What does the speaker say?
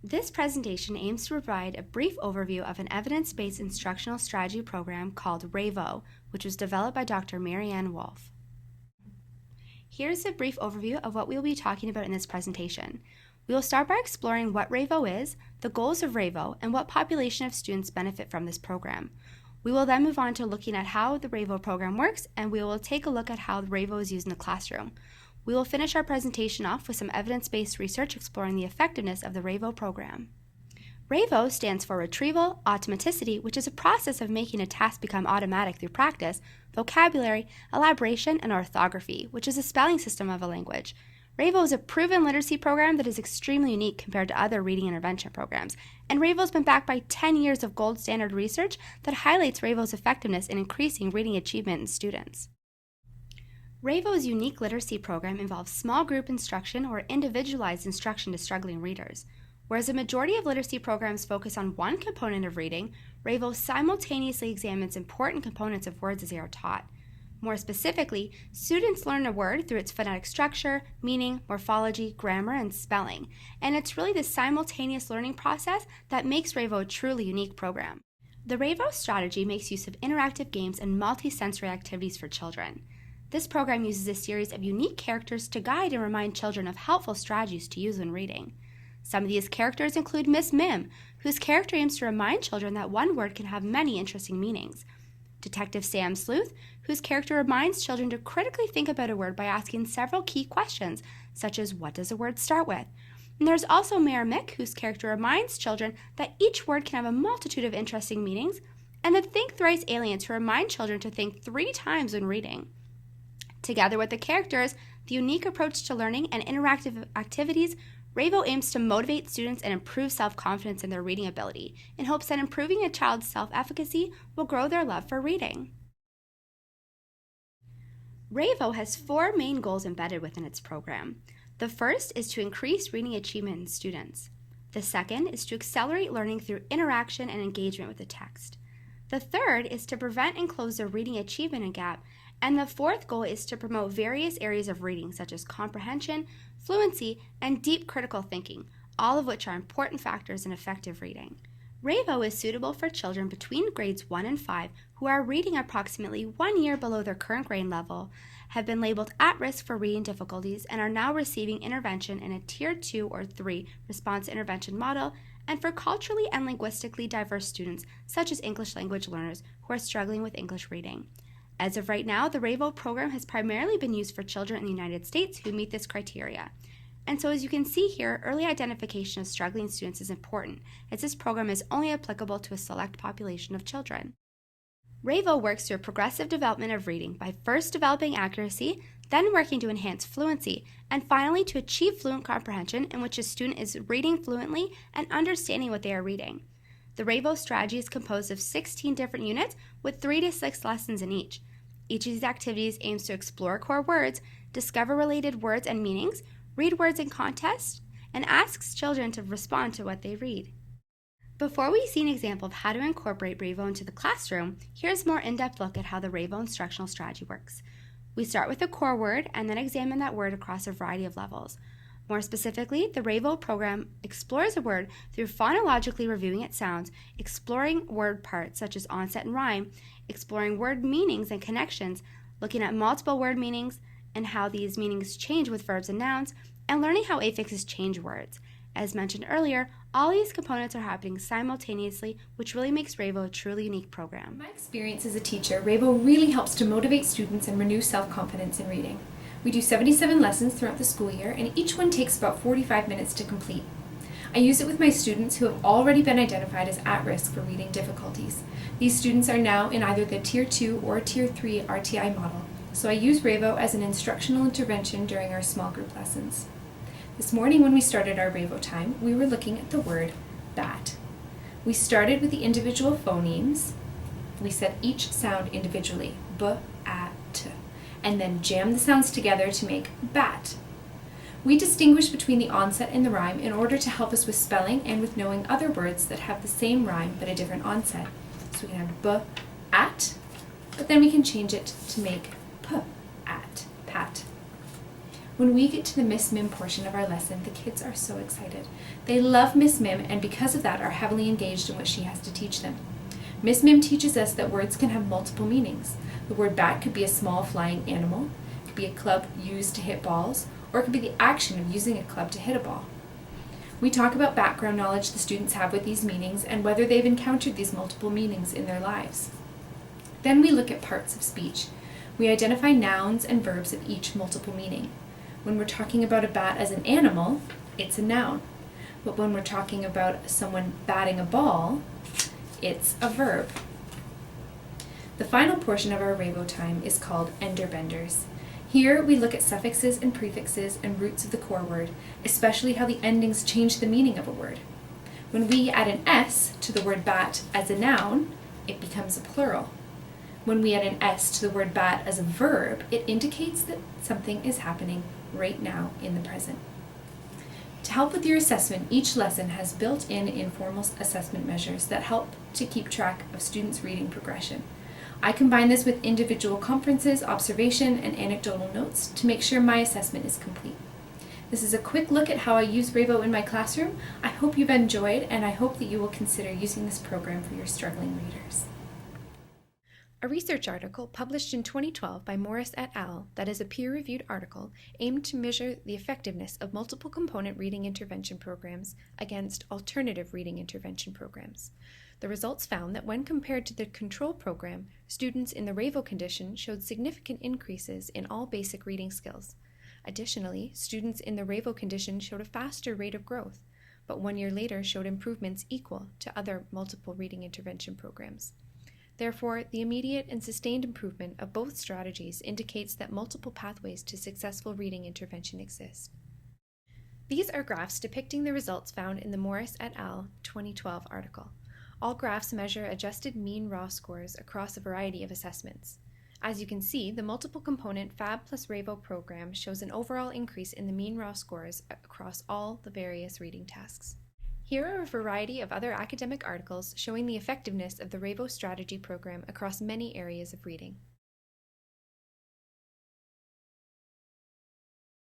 This presentation aims to provide a brief overview of an evidence-based instructional strategy program called RAVE-O, which was developed by Dr. Marianne Wolf. Here's a brief overview of what we will be talking about in this presentation. We will start by exploring what RAVE-O is, the goals of RAVE-O, and what population of students benefit from this program. We will then move on to looking at how the RAVE-O program works, and we will take a look at how the RAVE-O is used in the classroom. We will finish our presentation off with some evidence-based research exploring the effectiveness of the RAVE-O program. RAVE-O stands for Retrieval Automaticity, which is a process of making a task become automatic through practice, vocabulary, elaboration, and orthography, which is a spelling system of a language. RAVE-O is a proven literacy program that is extremely unique compared to other reading intervention programs, and RAVE-O has been backed by 10 years of gold standard research that highlights RAVE-O's effectiveness in increasing reading achievement in students. RAVE-O's unique literacy program involves small group instruction or individualized instruction to struggling readers. Whereas a majority of literacy programs focus on one component of reading, RAVE-O simultaneously examines important components of words as they are taught. More specifically, students learn a word through its phonetic structure, meaning, morphology, grammar, and spelling. And it's really this simultaneous learning process that makes RAVE-O a truly unique program. The RAVE-O strategy makes use of interactive games and multisensory activities for children. This program uses a series of unique characters to guide and remind children of helpful strategies to use when reading. Some of these characters include Miss Mim, whose character aims to remind children that one word can have many interesting meanings. Detective Sam Sleuth, whose character reminds children to critically think about a word by asking several key questions, such as what does a word start with? And there's also Mayor Mick, whose character reminds children that each word can have a multitude of interesting meanings, and the Think Thrice aliens, who remind children to think 3 times when reading. Together with the characters, the unique approach to learning, and interactive activities, RAVE-O aims to motivate students and improve self-confidence in their reading ability, in hopes that improving a child's self-efficacy will grow their love for reading. RAVE-O has 4 main goals embedded within its program. The first is to increase reading achievement in students. The second is to accelerate learning through interaction and engagement with the text. The third is to prevent and close the reading achievement gap. And the fourth goal is to promote various areas of reading, such as comprehension, fluency, and deep critical thinking, all of which are important factors in effective reading. RAVE-O is suitable for children between grades 1 and 5 who are reading approximately 1 year below their current grade level, have been labeled at risk for reading difficulties, and are now receiving intervention in a Tier 2 or 3 response intervention model, and for culturally and linguistically diverse students, such as English language learners who are struggling with English reading. As of right now, the RAVE-O program has primarily been used for children in the United States who meet this criteria. And so as you can see here, early identification of struggling students is important, as this program is only applicable to a select population of children. RAVE-O works through a progressive development of reading by first developing accuracy, then working to enhance fluency, and finally to achieve fluent comprehension, in which a student is reading fluently and understanding what they are reading. The RAVE-O strategy is composed of 16 different units with 3 to 6 lessons in each. Each of these activities aims to explore core words, discover related words and meanings, read words in context, and asks children to respond to what they read. Before we see an example of how to incorporate RAVE-O into the classroom, here's a more in-depth look at how the RAVE-O instructional strategy works. We start with a core word and then examine that word across a variety of levels. More specifically, the RAVE-O program explores a word through phonologically reviewing its sounds, exploring word parts such as onset and rhyme, exploring word meanings and connections, looking at multiple word meanings and how these meanings change with verbs and nouns, and learning how affixes change words. As mentioned earlier, all these components are happening simultaneously, which really makes RAVE-O a truly unique program. In my experience as a teacher, RAVE-O really helps to motivate students and renew self-confidence in reading. We do 77 lessons throughout the school year, and each one takes about 45 minutes to complete. I use it with my students who have already been identified as at risk for reading difficulties. These students are now in either the Tier 2 or Tier 3 RTI model, so I use RAVE-O as an instructional intervention during our small group lessons. This morning when we started our RAVE-O time, we were looking at the word bat. We started with the individual phonemes. We said each sound individually, b, a, t, and then jammed the sounds together to make bat. We distinguish between the onset and the rhyme in order to help us with spelling and with knowing other words that have the same rhyme but a different onset. So we can have b, at, but then we can change it to make p, at, pat. When we get to the Miss Mim portion of our lesson, the kids are so excited. They love Miss Mim and because of that are heavily engaged in what she has to teach them. Miss Mim teaches us that words can have multiple meanings. The word bat could be a small flying animal, it could be a club used to hit balls, or it could be the action of using a club to hit a ball. We talk about background knowledge the students have with these meanings and whether they've encountered these multiple meanings in their lives. Then we look at parts of speech. We identify nouns and verbs of each multiple meaning. When we're talking about a bat as an animal, it's a noun. But when we're talking about someone batting a ball, it's a verb. The final portion of our RAVE-O time is called ender benders. Here we look at suffixes and prefixes and roots of the core word, especially how the endings change the meaning of a word. When we add an S to the word bat as a noun, it becomes a plural. When we add an S to the word bat as a verb, it indicates that something is happening right now in the present. To help with your assessment, each lesson has built-in informal assessment measures that help to keep track of students' reading progression. I combine this with individual conferences, observation, and anecdotal notes to make sure my assessment is complete. This is a quick look at how I use RAVE-O in my classroom. I hope you've enjoyed, and I hope that you will consider using this program for your struggling readers. A research article published in 2012 by Morris et al. That is a peer-reviewed article aimed to measure the effectiveness of multiple component reading intervention programs against alternative reading intervention programs. The results found that when compared to the control program, students in the RAVE-O condition showed significant increases in all basic reading skills. Additionally, students in the RAVE-O condition showed a faster rate of growth, but 1 year later showed improvements equal to other multiple reading intervention programs. Therefore, the immediate and sustained improvement of both strategies indicates that multiple pathways to successful reading intervention exist. These are graphs depicting the results found in the Morris et al. 2012 article. All graphs measure adjusted mean raw scores across a variety of assessments. As you can see, the multiple component FAB plus RAVE-O program shows an overall increase in the mean raw scores across all the various reading tasks. Here are a variety of other academic articles showing the effectiveness of the RAVE-O strategy program across many areas of reading.